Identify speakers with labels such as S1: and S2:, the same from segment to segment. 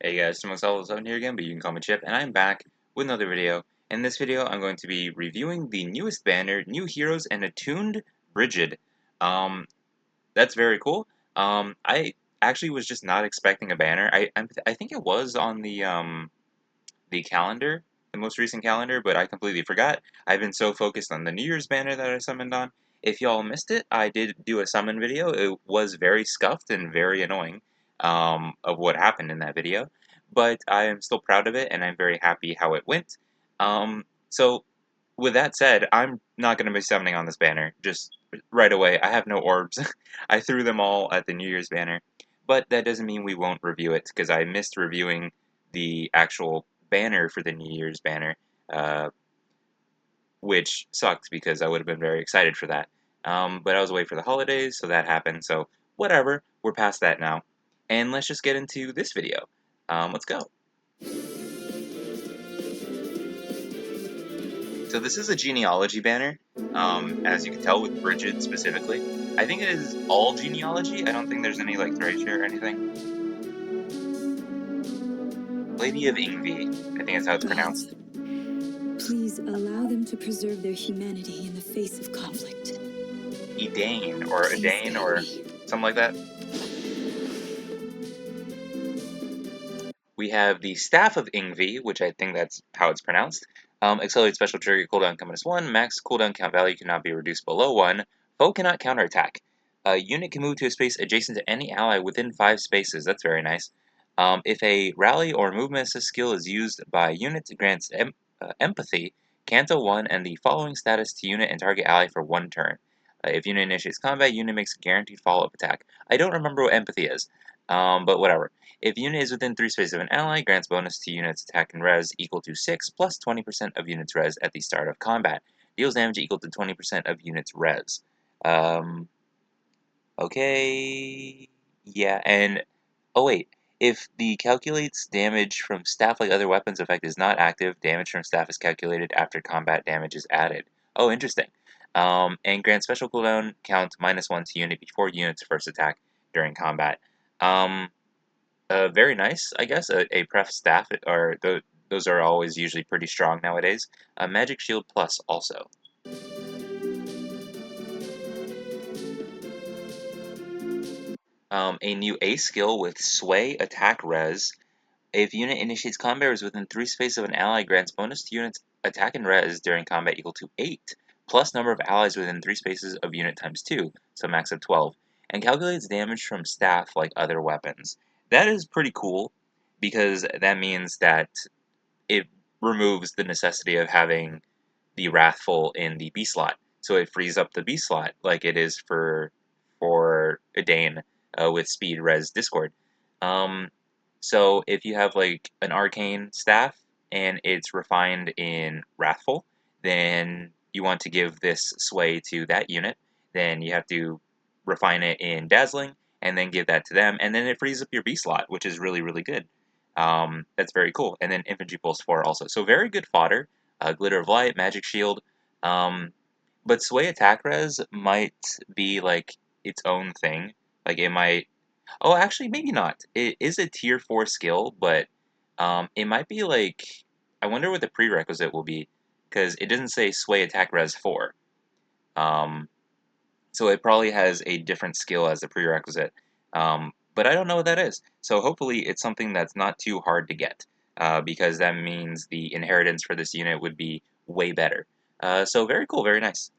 S1: Hey guys, Heroes here again, but you can call me Chip, and I'm back with another video. In this video, I'm going to be reviewing the newest banner, New Heroes and Attuned Brigid. Um, that's very cool. I actually was just not expecting a banner. I think it was on the calendar, the most recent calendar, but I completely forgot. I've been so focused on the New Year's banner that I summoned on. If y'all missed it, I did do a summon video. It was very scuffed and very annoying of what happened in that video, but I am still proud of it and I'm very happy how it went. So with that said, I'm not going to be summoning on this banner just right away. I have no orbs. I threw them all at the New Year's banner, but that doesn't mean we won't review it because I missed reviewing the actual banner for the New Year's banner, uh, which sucked because I would have been very excited for that. But I was away for the holidays, so that happened. So whatever, we're past that now. And let's just get into this video. Let's go. So this is a genealogy banner, as you can tell with Brigid specifically. I think it is all genealogy. I don't think there's any like Thracia or anything. Lady of Ingvi, I think that's how it's pronounced.
S2: Please allow them to preserve their humanity in the face of conflict.
S1: Edane or Adane or something like that. We have the Staff of Ingvi, which I think that's how it's pronounced. Accelerate special trigger cooldown count -1. Max cooldown count value cannot be reduced below 1. Foe cannot counterattack. A unit can move to a space adjacent to any ally within 5 spaces. That's very nice. If a rally or movement assist skill is used by a unit, it grants empathy, Canto 1, and the following status to unit and target ally for 1 turn. If unit initiates combat, unit makes a guaranteed follow-up attack. I don't remember what empathy is, but whatever. If unit is within 3 spaces of an ally, grants bonus to unit's attack and res equal to 6 plus 20% of unit's res at the start of combat. Deals damage equal to 20% of unit's res. Okay. Yeah, and oh wait. If the calculates damage from staff like other weapons effect is not active, damage from staff is calculated after combat damage is added. Oh, interesting. And grants special cooldown count -1 to unit before unit's first attack during combat. Very nice, I guess. A pref staff, or those are always usually pretty strong nowadays. Magic Shield Plus also. A new A skill with Sway Attack Res. If unit initiates combat or is within 3 spaces of an ally, grants bonus to unit's attack and res during combat equal to 8, plus number of allies within 3 spaces of unit times 2, so max of 12, and calculates damage from staff like other weapons. That is pretty cool, because that means that it removes the necessity of having the Wrathful in the B slot. So it frees up the B slot like it is for Edane with Speed, Res, Discord. So if you have like an Arcane staff and it's refined in Wrathful, then you want to give this sway to that unit. Then you have to refine it in Dazzling and then give that to them, and then it frees up your B slot, which is really, really good. That's very cool. And then Infantry Pulse 4 also. So very good fodder. Glitter of Light, Magic Shield. But Sway Attack Res might be like its own thing. Like it might. Oh, actually, maybe not. It is a tier 4 skill, but it might be like. I wonder what the prerequisite will be, because it doesn't say Sway Attack Res 4. So it probably has a different skill as the prerequisite. But I don't know what that is. So hopefully it's something that's not too hard to get, because that means the inheritance for this unit would be way better. So very cool, very nice.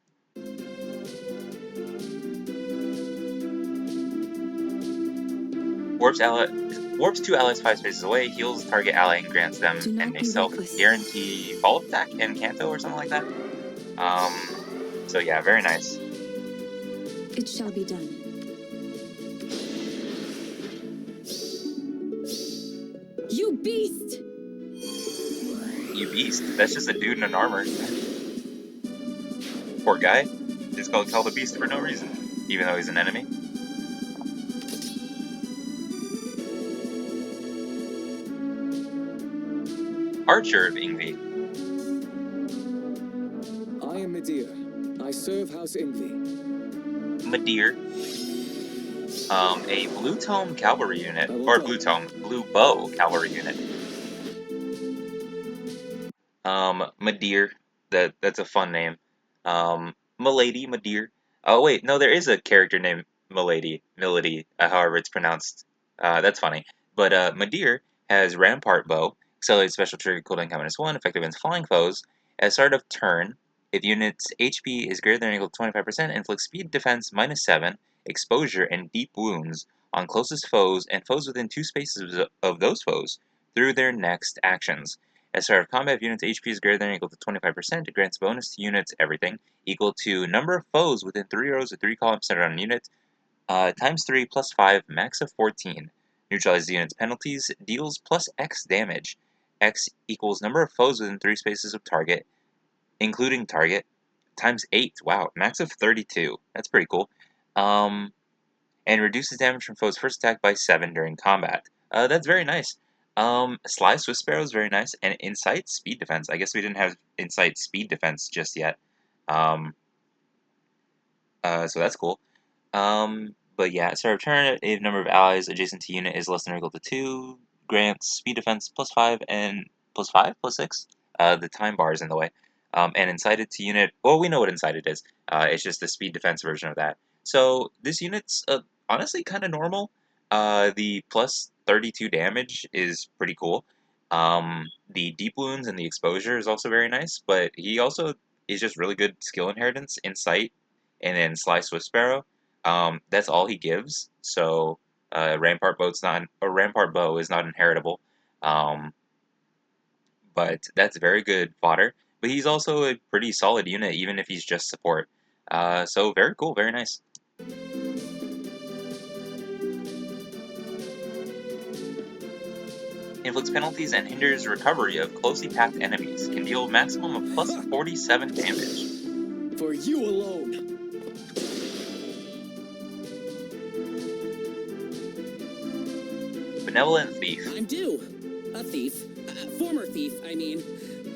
S1: Warps 2 allies 5 spaces away, heals target ally and grants them and a self-guarantee follow-up attack and Canto or something like that. So yeah, very nice.
S2: It shall be done. You beast!
S1: You beast. That's just a dude in an armor. Poor guy. Just called a beast for no reason, even though he's an enemy. Archer of Ingvi.
S3: I am Medea. I serve House Ingvi.
S1: Medir. A blue tome cavalry unit, or blue bow cavalry unit. Madir, that's a fun name. Milady, Madir. Oh wait, no, there is a character named Milady, however it's pronounced. That's funny. But Madir has Rampart Bow, accelerated special trigger cooldown count -1, effective against flying foes. At start of turn, if unit's HP is greater than or equal to 25%, inflict speed defense -7, exposure, and deep wounds on closest foes and foes within 2 spaces of those foes through their next actions. At start of combat, if unit's HP is greater than or equal to 25%, it grants bonus to units everything equal to number of foes within 3 rows or 3 columns centered on a unit, times 3 plus 5, max of 14. Neutralizes the unit's penalties, deals plus X damage. X equals number of foes within 3 spaces of target, including target, times 8. Wow, max of 32. That's pretty cool. And reduces damage from foes' first attack by 7 during combat. That's very nice. Sly Swift Sparrow is very nice, and Insight Speed Defense. I guess we didn't have Insight Speed Defense just yet. Um, so that's cool. But yeah, at start of turn, if number of allies adjacent to unit is less than or equal to 2, grants speed defense +5 and +5, +6. The time bar is in the way. And incited to unit, well, we know what incited is. It's just the speed defense version of that. So this unit's honestly kind of normal. The plus 32 damage is pretty cool. The deep wounds and the exposure is also very nice, but he also is just really good skill inheritance, insight, and then Sly Swift Sparrow. That's all he gives. So Rampart Bow is not inheritable. Um, but that's very good fodder. But he's also a pretty solid unit, even if he's just support. So very cool, very nice. Inflicts penalties and hinders recovery of closely packed enemies. Can deal a maximum of plus 47 damage.
S3: For you alone.
S1: Benevolent Thief.
S3: I'm due. A thief. Former thief, I mean.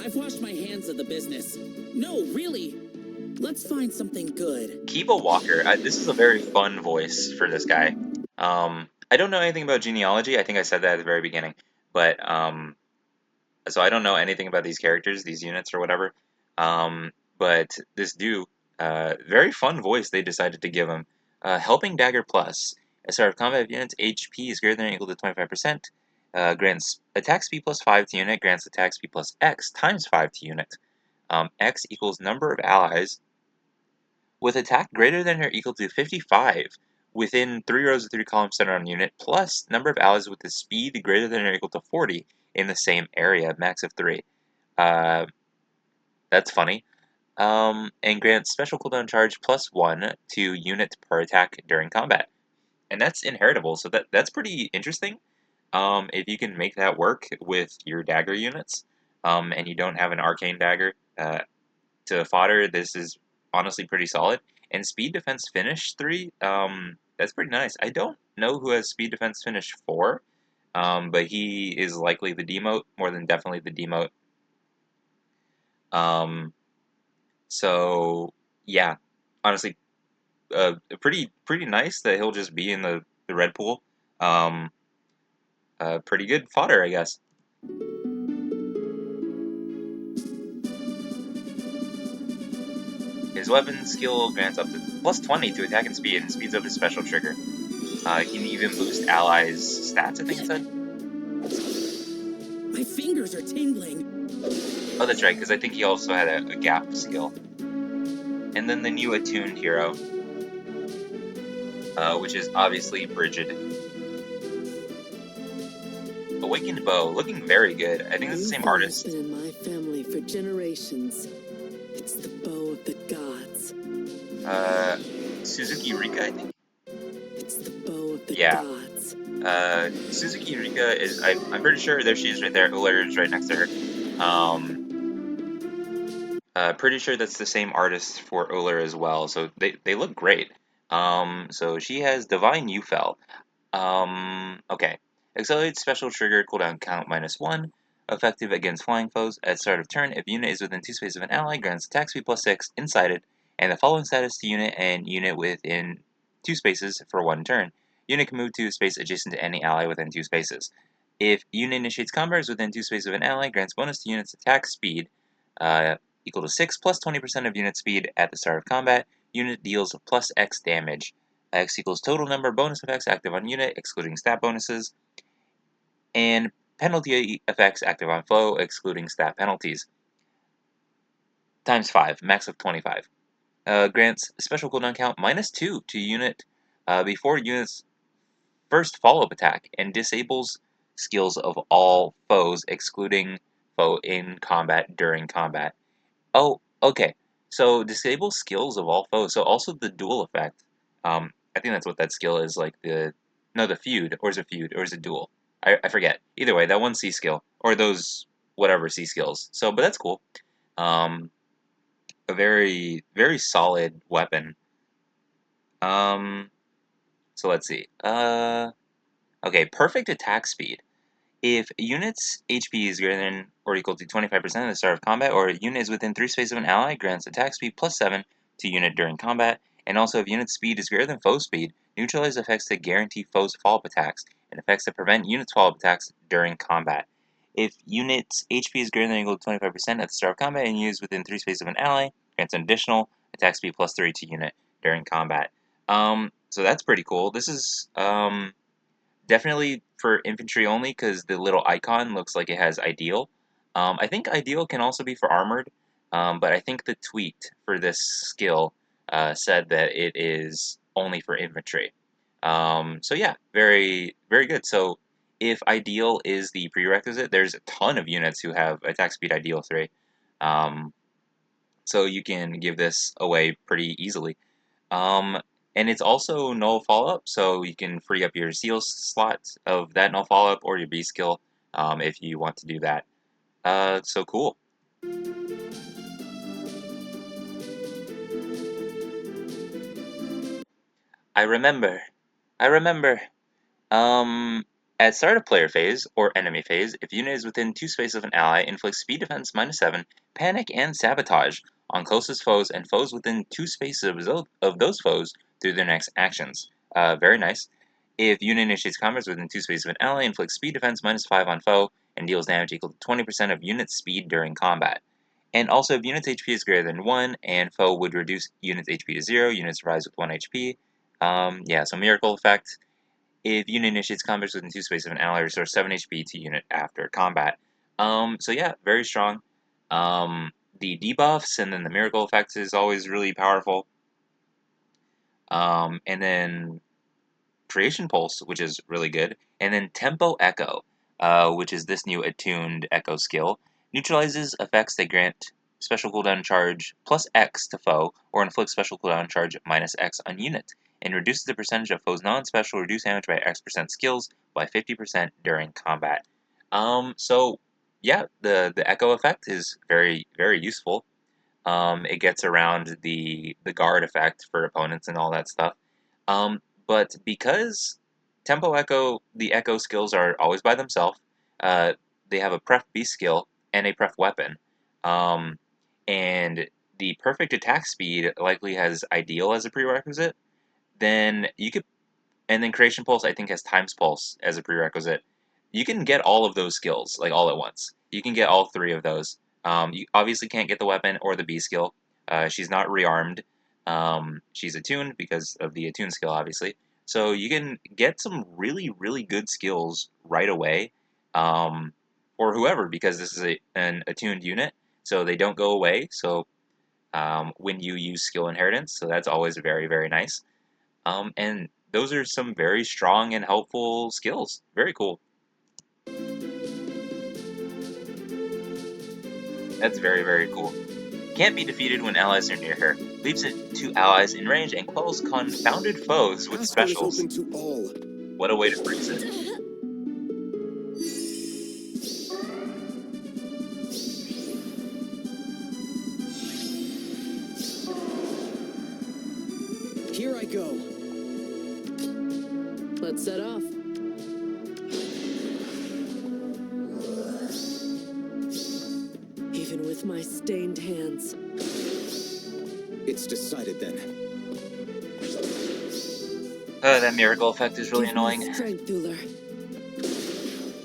S3: I've washed my hands of the business. No, really. Let's find something good.
S1: Kiva Walker. This is a very fun voice for this guy. I don't know anything about genealogy. I think I said that at the very beginning. But, so I don't know anything about these characters, these units or whatever. But this dude, very fun voice they decided to give him. Helping Dagger Plus. At start of combat, if unit's HP is greater than or equal to 25%, grants attack speed plus 5 to unit, grants attack speed plus X times 5 to unit. X equals number of allies with attack greater than or equal to 55 within 3 rows of 3 columns centered on unit, plus number of allies with the speed greater than or equal to 40 in the same area, max of 3. That's funny. And grants special cooldown charge +1 to unit per attack during combat. And that's inheritable, so that's pretty interesting. If you can make that work with your dagger units, and you don't have an arcane dagger to fodder, this is honestly pretty solid. And speed defense finish 3, that's pretty nice. I don't know who has speed defense finish 4, but he is likely the demote, more than definitely the demote. So yeah, honestly, pretty nice that he'll just be in the red pool. Pretty good fodder, I guess. His weapon skill grants up to +20 to attack and speed, and speeds up his special trigger. He can even boost allies' stats, I think it said.
S3: My fingers are tingling.
S1: Oh, that's right, because I think he also had a gap skill. And then the new attuned hero, which is obviously Brigid. Awakened Bow, looking very good. I think it's the same artist.
S4: It's been in my family for generations. It's the bow of the gods.
S1: Suzuki Rika, I think?
S4: It's the bow of the
S1: Yeah.
S4: gods.
S1: Suzuki Rika is, I'm pretty sure, there she is right there. Uller is right next to her. Pretty sure that's the same artist for Uller as well, so they look great. So she has Divine Ufel. Okay. Accelerate special trigger cooldown count -1. Effective against flying foes. At start of turn, if unit is within 2 spaces of an ally, grants attack speed +6, incited, and the following status to unit and unit within 2 spaces for 1 turn. unit can move to a space adjacent to any ally within 2 spaces. If unit initiates combos within 2 spaces of an ally, grants bonus to unit's attack speed equal to 6 plus 20% of unit speed at the start of combat. Unit deals plus X damage. X equals total number of bonus effects active on unit, excluding stat bonuses, and penalty effects active on foe, excluding stat penalties. Times 5, max of 25. Grants special cooldown count -2 to unit before unit's first follow-up attack, and disables skills of all foes, excluding foe in combat during combat. Oh, okay. So disable skills of all foes. So also the duel effect. I think that's what that skill is, like the feud, or is it feud, or is it duel? I forget. Either way, that one C skill, or those whatever C skills. So, but that's cool. A very very solid weapon. So let's see. Okay, perfect attack speed. If a unit's HP is greater than or equal to 25% at the start of combat, or a unit is within 3 spaces of an ally, grants attack speed +7 to unit during combat, and also if unit speed is greater than foe speed, neutralize effects that guarantee foes' follow-up attacks, and effects that prevent units' follow-up attacks during combat. If unit's HP is greater than or equal to 25% at the start of combat, and unit is within 3 spaces of an ally, grants an additional attack speed +3 to unit during combat. So that's pretty cool. This is, definitely for infantry only, because the little icon looks like it has ideal. I think ideal can also be for armored, but I think the tweet for this skill said that it is only for infantry. So yeah, very very good. So if ideal is the prerequisite, there's a ton of units who have attack speed ideal 3. Um, so you can give this away pretty easily. Um, and it's also null follow-up, so you can free up your seal slot of that null follow-up or your B skill if you want to do that. So cool. I remember. I remember. Um, at start of player phase, or enemy phase, if unit is within 2 spaces of an ally, inflict speed defense -7, panic, and sabotage on closest foes and foes within 2 spaces of those foes through their next actions. Very nice. If unit initiates combats within 2 spaces of an ally, inflicts speed defense -5 on foe, and deals damage equal to 20% of unit speed during combat. And also, if unit's HP is greater than 1, and foe would reduce unit's HP to 0, unit survives with 1 HP. Yeah, so miracle effect. If unit initiates combat within 2 spaces of an ally, restores 7 HP to unit after combat. So yeah, very strong. The debuffs and then the miracle effect is always really powerful. And then Creation Pulse, which is really good. And then Tempo Echo, which is this new attuned Echo skill, neutralizes effects that grant special cooldown charge plus X to foe, or inflict special cooldown charge -X on unit, and reduces the percentage of foes' non-special reduced damage by X% skills by 50% during combat. So yeah, the Echo effect is very, very useful. It gets around the guard effect for opponents and all that stuff. But because Tempo Echo, the Echo skills are always by themselves, uh, they have a Pref Beast skill and a Pref Weapon. Um, and the perfect attack speed likely has Ideal as a prerequisite, then you could, and then Creation Pulse I think has Times Pulse as a prerequisite. You can get all of those skills, like all at once. You can get all 3 of those. You obviously can't get the weapon or the B skill. She's not rearmed. She's attuned because of the attune skill, obviously. So you can get some really, really good skills right away, or whoever, because this is an attuned unit, so they don't go away. So when you use skill inheritance, so that's always very, very nice. And those are some very strong and helpful skills. Very cool. That's very, very cool. Can't be defeated when allies are near her. Leaves it to allies in range and quells confounded foes with
S5: Passport is
S1: specials.
S5: open to all.
S1: What a way to phrase it.
S3: Here I go.
S4: Let's set off. Even with my stained hands.
S5: It's decided then.
S1: That miracle effect is really
S4: Give me
S1: annoying.
S4: strength, Uller.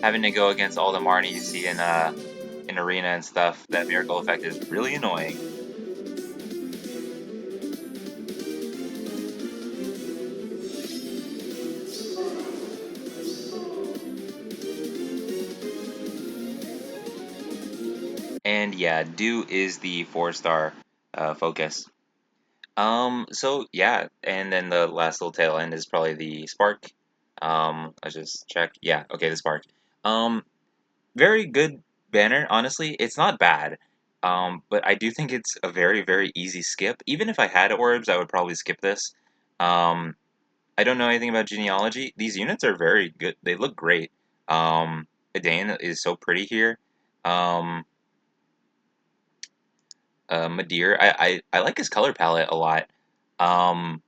S1: Having to go against all the Marnie you see in arena and stuff, that miracle effect is really annoying. And yeah, Dew is the 4-star focus. So yeah, and then the last little tail end is probably the Spark. Let's just check. Yeah, okay, the Spark. Um, Very good banner, honestly. It's not bad. But I do think it's a very, very easy skip. Even if I had orbs, I would probably skip this. Um, I don't know anything about genealogy. These units are very good. They look great. Edain is so pretty here. Um, Madeir, I like his color palette a lot. Um,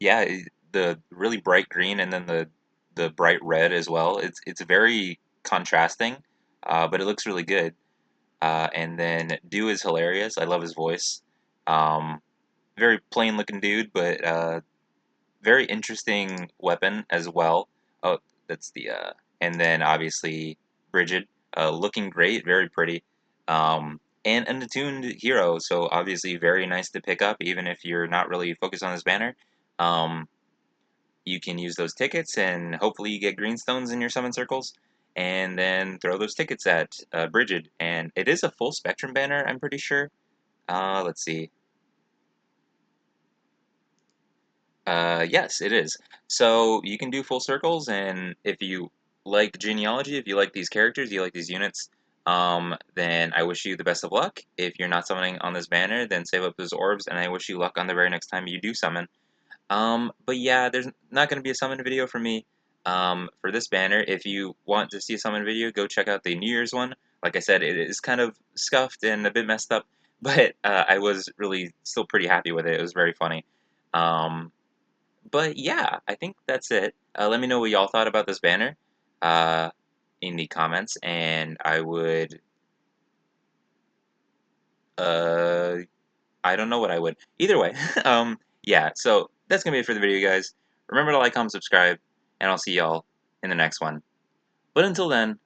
S1: yeah, the really bright green and then the bright red as well. It's very contrasting, but it looks really good. And then Dew is hilarious. I love his voice. Um, Very plain looking dude, but very interesting weapon as well. Oh, that's the and then obviously Brigid, looking great, very pretty, and an attuned hero. So obviously very nice to pick up, even if you're not really focused on this banner. Um, you can use those tickets, and hopefully you get greenstones in your summon circles, and then throw those tickets at Brigid. And it is a full spectrum banner, I'm pretty sure. Let's see. Yes, it is. So you can do full circles, and if you like genealogy, if you like these characters, you like these units, then I wish you the best of luck. If you're not summoning on this banner, then save up those orbs, and I wish you luck on the very next time you do summon. But yeah, there's not going to be a summon video for me for this banner. If you want to see a summon video, go check out the New Year's one. Like I said, it is kind of scuffed and a bit messed up, but I was really still pretty happy with it. It was very funny. Um, but yeah, I think that's it. Let me know what y'all thought about this banner uh, in the comments, and I would. Uh, I don't know what I would. Either way, yeah. So that's gonna be it for the video, guys. Remember to like, comment, subscribe, and I'll see y'all in the next one. But until then,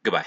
S1: goodbye.